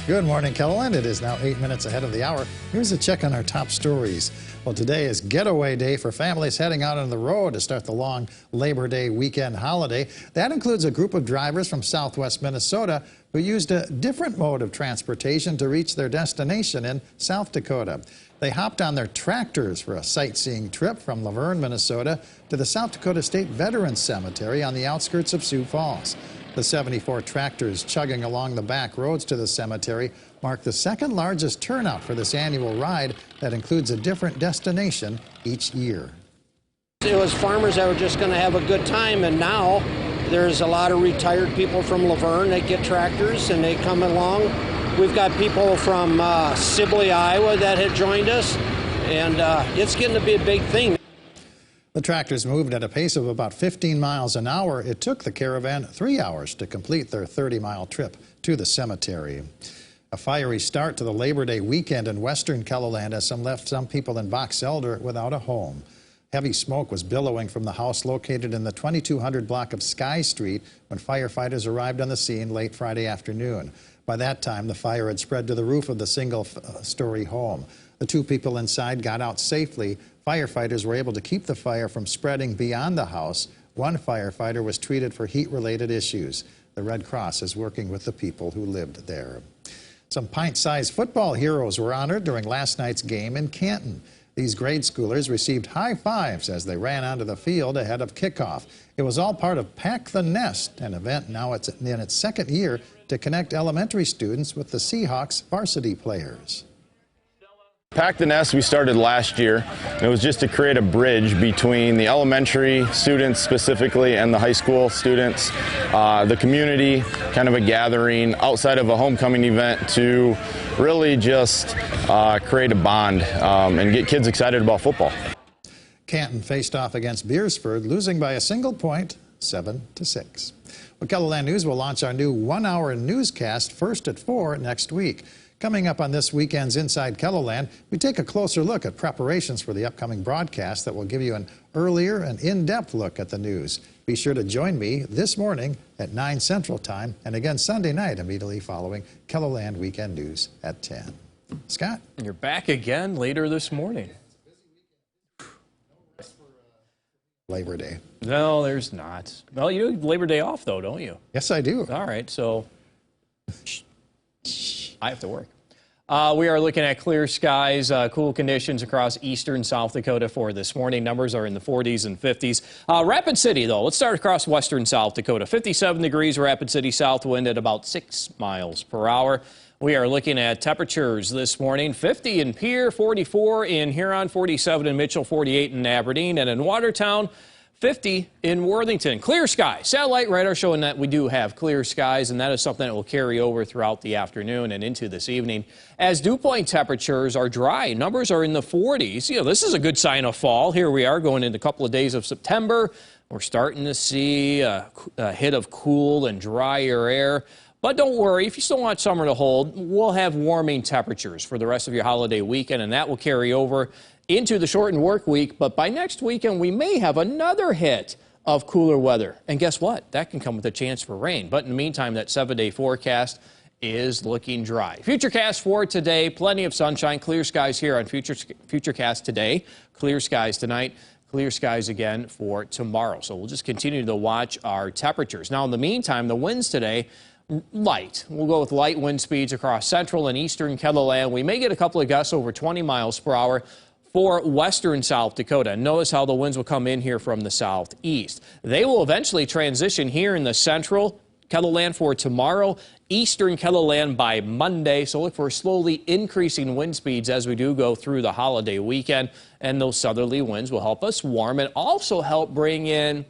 Good morning, KELOLAND. It is now 8 minutes ahead of the hour. Here's a check on our top stories. Well, today is getaway day for families heading out on the road to start the long Labor Day weekend holiday. That includes a group of drivers from southwest Minnesota who used a different mode of transportation to reach their destination in South Dakota. They hopped on their tractors for a sightseeing trip from Laverne, Minnesota to the South Dakota State Veterans Cemetery on the outskirts of Sioux Falls. The 74 tractors chugging along the back roads to the cemetery mark the second largest turnout for this annual ride that includes a different destination each year. It was farmers that were just going to have a good time, and now there's a lot of retired people from Laverne that get tractors and they come along. We've got people from Sibley, Iowa that had joined us, and it's getting to be a big thing. The tractors moved at a pace of about 15 miles an hour. It took the caravan 3 hours to complete their 30-mile trip to the cemetery. A fiery start to the Labor Day weekend in western KELOLAND has left some people in Box Elder without a home. Heavy smoke was billowing from the house located in the 2200 block of Sky Street when firefighters arrived on the scene late Friday afternoon. By that time, the fire had spread to the roof of the single-story home. The two people inside got out safely. Firefighters were able to keep the fire from spreading beyond the house. One firefighter was treated for heat-related issues. The Red Cross is working with the people who lived there. Some pint-sized football heroes were honored during last night's game in Canton. These grade schoolers received high fives as they ran onto the field ahead of kickoff. It was all part of Pack the Nest, an event now it's in its second year to connect elementary students with the Seahawks varsity players. Pack the Nest we started last year, and it was just to create a bridge between the elementary students specifically and the high school students, the community, kind of a gathering outside of a homecoming event to really just create a bond and get kids excited about football. Canton faced off against Beersford, losing by a single point, 7-6. Well, KELOLAND News will launch our new one-hour newscast first at 4 next week. Coming up on this weekend's Inside KELOLAND, we take a closer look at preparations for the upcoming broadcast that will give you an earlier and in-depth look at the news. Be sure to join me this morning at 9 Central Time and again Sunday night immediately following KELOLAND Weekend News at 10. Scott? You're back again later this morning. Labor Day. No, there's not. Well, you have Labor Day off, though, don't you? Yes, I do. All right, so I have to work. We are looking at clear skies, cool conditions across eastern South Dakota for this morning. Numbers are in the 40s and 50s. Rapid City, though, let's start across western South Dakota. 57 degrees, Rapid City, south wind at about 6 miles per hour. We are looking at temperatures this morning. 50 in Pierre, 44 in Huron, 47 in Mitchell, 48 in Aberdeen, and in Watertown, 50 in Worthington. Clear skies. Satellite radar showing that we do have clear skies, and that is something that will carry over throughout the afternoon and into this evening. As dew point temperatures are dry, numbers are in the 40s. You know, this is a good sign of fall. Here we are going into a couple of days of September. We're starting to see a hit of cool and drier air. But don't worry, if you still want summer to hold, we'll have warming temperatures for the rest of your holiday weekend, and that will carry over into the shortened work week. But by next weekend, we may have another hit of cooler weather. And guess what? That can come with a chance for rain. But in the meantime, that 7-day forecast is looking dry. Futurecast for today, plenty of sunshine, clear skies here on Futurecast today, clear skies tonight, clear skies again for tomorrow. So we'll just continue to watch our temperatures. Now, in the meantime, the winds today, light. We'll go with light wind speeds across central and eastern KELOLAND. We may get a couple of gusts over 20 miles per hour for western South Dakota. Notice how the winds will come in here from the southeast. They will eventually transition here in the central KELOLAND for tomorrow, eastern KELOLAND by Monday. So look for slowly increasing wind speeds as we do go through the holiday weekend. And those southerly winds will help us warm and also help bring in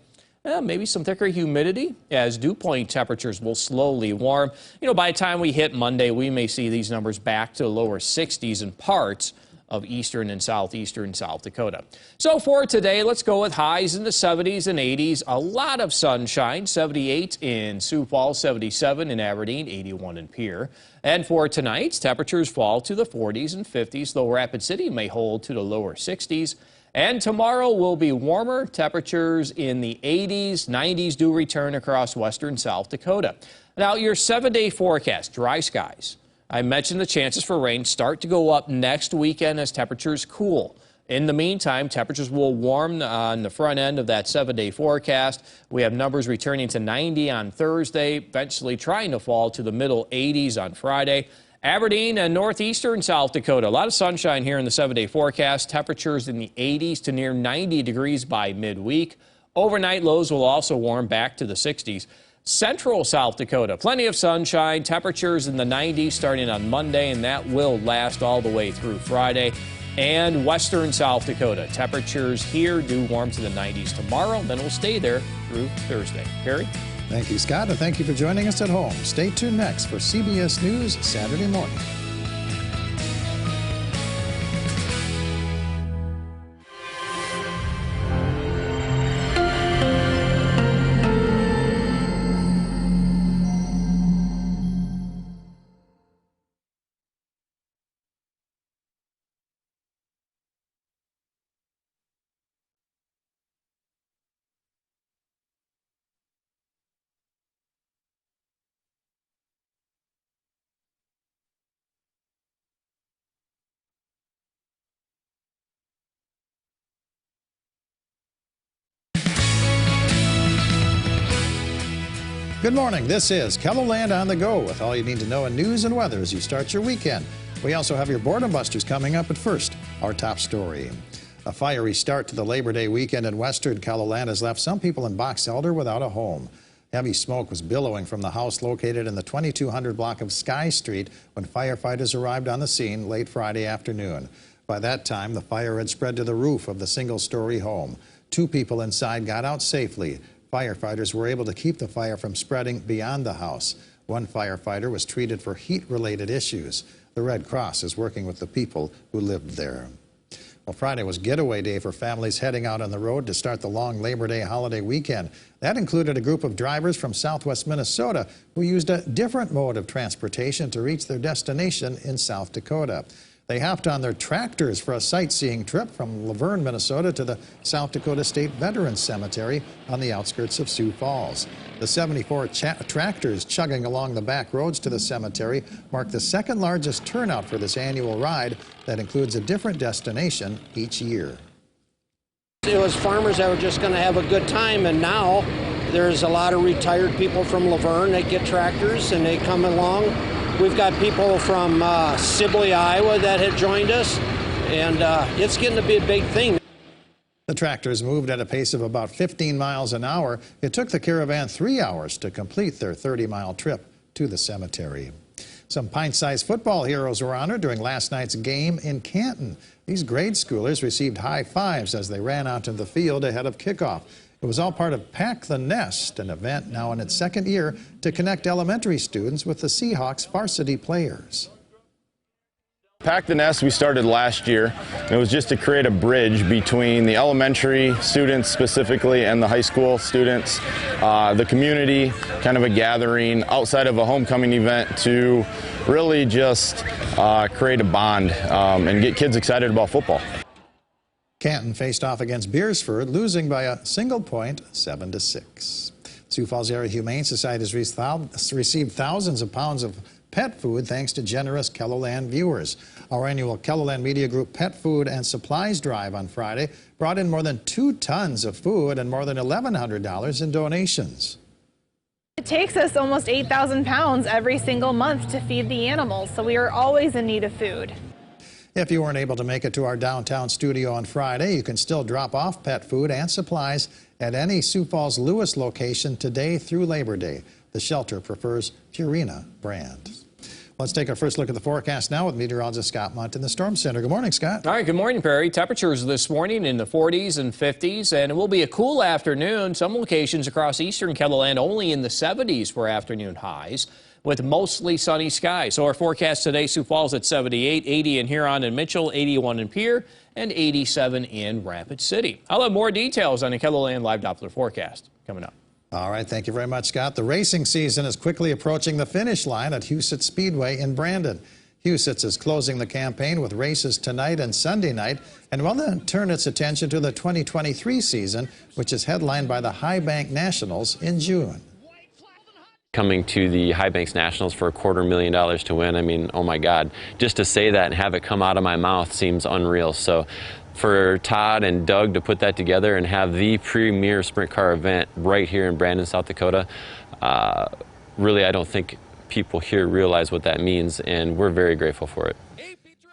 maybe some thicker humidity as dew point temperatures will slowly warm. You know, by the time we hit Monday, we may see these numbers back to the lower 60s in parts of eastern and southeastern South Dakota. So for today, let's go with highs in the 70s and 80s. A lot of sunshine, 78 in Sioux Falls, 77 in Aberdeen, 81 in Pierre. And for tonight, temperatures fall to the 40s and 50s, though Rapid City may hold to the lower 60s. And tomorrow will be warmer. Temperatures in the 80s, 90s do return across western South Dakota. Now, your 7-day forecast, dry skies. I mentioned the chances for rain start to go up next weekend as temperatures cool. In the meantime, temperatures will warm on the front end of that 7-day forecast. We have numbers returning to 90 on Thursday, eventually trying to fall to the middle 80s on Friday. Aberdeen and northeastern South Dakota, a lot of sunshine here in the 7-day forecast. Temperatures in the 80s to near 90 degrees by midweek. Overnight lows will also warm back to the 60s. Central South Dakota, plenty of sunshine, temperatures in the 90s starting on Monday, and that will last all the way through Friday. And western South Dakota, temperatures here do warm to the 90s tomorrow, then will stay there through Thursday. Perry? Thank you, Scott, and thank you for joining us at home. Stay tuned next for CBS News Saturday morning. Good morning. This is KELOLAND On The Go with all you need to know in news and weather as you start your weekend. We also have your boredom busters coming up, but first, our top story. A fiery start to the Labor Day weekend in western KELOLAND has left some people in Box Elder without a home. Heavy smoke was billowing from the house located in the 2200 block of Sky Street when firefighters arrived on the scene late Friday afternoon. By that time, the fire had spread to the roof of the single-story home. 2 people inside got out safely. Firefighters were able to keep the fire from spreading beyond the house. 1 firefighter was treated for heat-related issues. The Red Cross is working with the people who lived there. Well, Friday was getaway day for families heading out on the road to start the long Labor Day holiday weekend. That included a group of drivers from southwest Minnesota who used a different mode of transportation to reach their destination in South Dakota. They hopped on their tractors for a sightseeing trip from Laverne, Minnesota to the South Dakota State Veterans Cemetery on the outskirts of Sioux Falls. The 74 tractors chugging along the back roads to the cemetery mark the second largest turnout for this annual ride that includes a different destination each year. It was farmers that were just going to have a good time, and now there's a lot of retired people from Laverne that get tractors and they come along. We've got people from Sibley, Iowa that had joined us, and it's getting to be a big thing. The tractors moved at a pace of about 15 miles an hour. It took the caravan 3 hours to complete their 30-mile trip to the cemetery. Some pint-sized football heroes were honored during last night's game in Canton. These grade schoolers received high fives as they ran out to the field ahead of kickoff. It was all part of Pack the Nest, an event now in its second year to connect elementary students with the Seahawks varsity players. Pack the Nest we started last year. It was just to create a bridge between the elementary students specifically and the high school students, the community, kind of a gathering outside of a homecoming event to really just create a bond and get kids excited about football. Canton faced off against Beersford, losing by a single point, 7-6. Sioux Falls Area Humane Society has received thousands of pounds of pet food thanks to generous KELOLAND viewers. Our annual KELOLAND Media Group Pet Food and Supplies Drive on Friday brought in more than 2 tons of food and more than $1,100 in donations. It takes us almost 8,000 pounds every single month to feed the animals, so we are always in need of food. If you weren't able to make it to our downtown studio on Friday, you can still drop off pet food and supplies at any Sioux Falls Lewis location today through Labor Day. The shelter prefers Purina brand. Let's take our first look at the forecast now with meteorologist Scott Munt in the Storm Center. Good morning, Scott. All right, good morning, Perry. Temperatures this morning in the 40s and 50s, and it will be a cool afternoon. Some locations across eastern KELOLAND only in the 70s for afternoon highs, with mostly sunny skies. So our forecast today, Sioux Falls at 78, 80 in Huron and Mitchell, 81 in Pierre, and 87 in Rapid City. I'll have more details on the KELOLAND Live Doppler forecast coming up. All right, thank you very much, Scott. The racing season is quickly approaching the finish line at Huset's Speedway in Brandon. Huset's is closing the campaign with races tonight and Sunday night, and will then turn its attention to the 2023 season, which is headlined by the High Bank Nationals in June. coming to the High Banks Nationals for $250,000 to win. I mean, oh my God, just to say that and have it come out of my mouth seems unreal. So for Todd and Doug to put that together and have the premier sprint car event right here in Brandon, South Dakota, really I don't think people here realize what that means, and we're very grateful for it.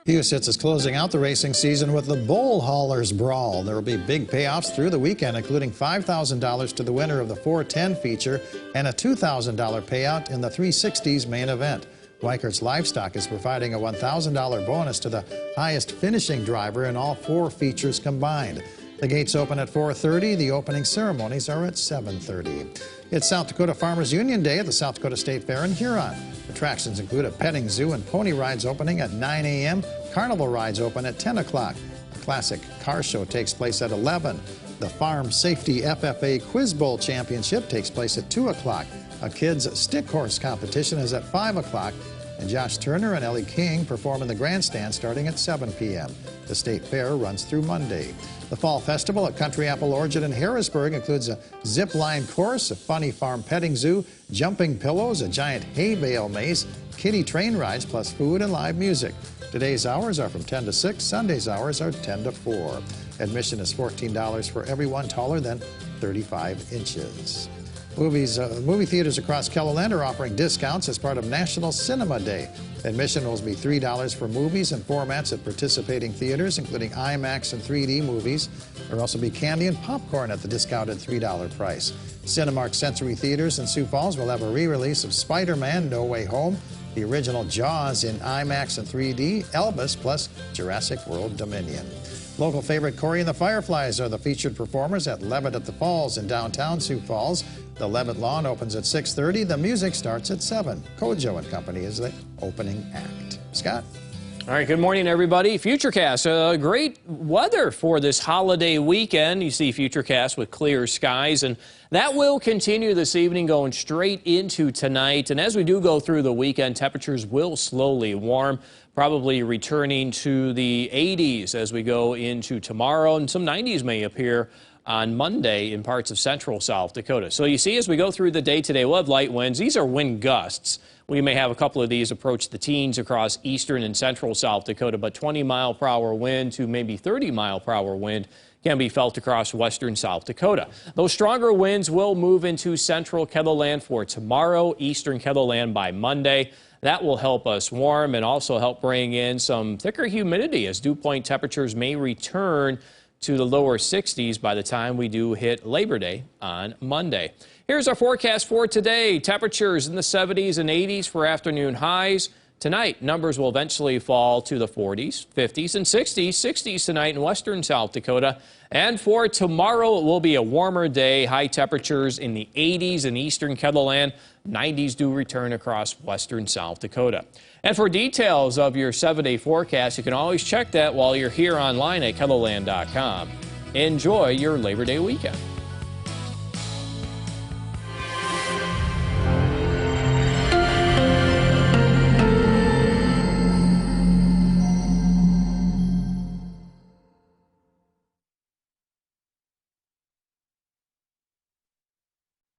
Huset's is closing out the racing season with the Bull Haulers Brawl. There will be big payoffs through the weekend, including $5,000 to the winner of the 410 feature and a $2,000 payout in the 360s main event. Weichert's Livestock is providing a $1,000 bonus to the highest finishing driver in all 4 features combined. The gates open at 4:30. The opening ceremonies are at 7:30. It's South Dakota Farmers Union Day at the South Dakota State Fair in Huron. Attractions include a petting zoo and pony rides opening at 9 a.m. Carnival rides open at 10 o'clock. A classic car show takes place at 11. The Farm Safety FFA Quiz Bowl Championship takes place at 2 o'clock. A kids' stick horse competition is at 5 o'clock. And Josh Turner and Ellie King perform in the grandstand starting at 7 p.m. The State Fair runs through Monday. The Fall Festival at Country Apple Orchard in Harrisburg includes a zip line course, a funny farm petting zoo, jumping pillows, a giant hay bale maze, kiddie train rides, plus food and live music. Today's hours are from 10 to 6. Sunday's hours are 10 to 4. Admission is $14 for everyone taller than 35 inches. Movie theaters across KELOLAND are offering discounts as part of National Cinema Day. Admission will be $3 for movies and formats at participating theaters, including IMAX and 3D movies. There will also be candy and popcorn at the discounted $3 price. Cinemark Sensory Theaters in Sioux Falls will have a re-release of Spider-Man No Way Home, the original Jaws in IMAX and 3D, Elvis, plus Jurassic World Dominion. Local favorite Corey and the Fireflies are the featured performers at Levitt at the Falls in downtown Sioux Falls. The Levitt Lawn opens at 6:30. The music starts at 7. Kojo and Company is the opening act. Scott? All right, good morning, everybody. Futurecast, great weather for this holiday weekend. You see Futurecast with clear skies, and that will continue this evening going straight into tonight. And as we do go through the weekend, temperatures will slowly warm, probably returning to the 80s as we go into tomorrow, and some 90s may appear on Monday in parts of central South Dakota. So you see, as we go through the day today, we'll have light winds. These are wind gusts. We may have a couple of these approach the teens across eastern and central South Dakota, but 20-mile-per-hour wind to maybe 30-mile-per-hour wind can be felt across western South Dakota. Those stronger winds will move into central KELOLAND for tomorrow, eastern KELOLAND by Monday. That will help us warm and also help bring in some thicker humidity as dew point temperatures may return to the lower 60s by the time we do hit Labor Day on Monday. Here's our forecast for today. Temperatures in the 70s and 80s for afternoon highs. Tonight, numbers will eventually fall to the 40s, 50s, and 60s. 60s tonight in western South Dakota. And for tomorrow, it will be a warmer day. High temperatures in the 80s in eastern KELOLAND. 90s do return across western South Dakota. And for details of your 7-day forecast, you can always check that while you're here online at KELOLAND.com. Enjoy your Labor Day weekend.